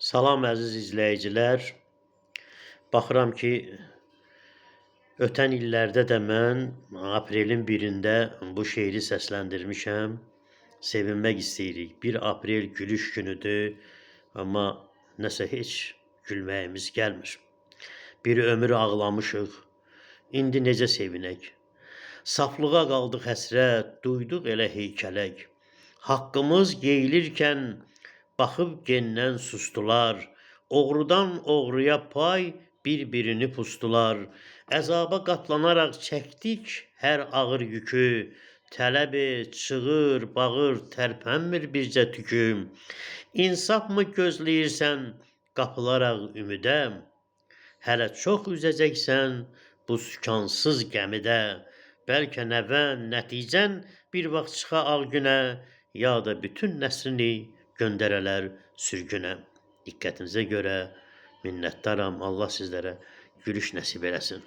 Salam əziz izləyicilər. Baxıram ki, ötən illərdə də mən aprelin 1-də bu şeiri səsləndirmişəm. Sevinmək istəyirik. 1 aprel gülüş günüdür, amma nəsə heç gülməyimiz gəlmir. Bir ömür ağlamışıq, indi necə sevinək? Saflığa qaldıq həsrət, duyduq elə heykələk. Haqqımız yeyilirkən baxıb gendən sustular. Oğrudan oğruya pay bir-birini pustular. Əzaba qatlanaraq çəkdik hər ağır yükü. Tələb et, çığır, bağır, tərpənmir bircə tükü. İnsaf mı gözləyirsən qapılaraq ümidə? Hələ çox üzəcəksən bu sükansız gəmidə. Bəlkə nəvən, nəticən bir vaxt çıxa ağ günə, ya da bütün nəslini göndərələr sürgünə. Diqqətinizə görə minnətdaram. Allah sizlərə gülüş nəsib eləsin.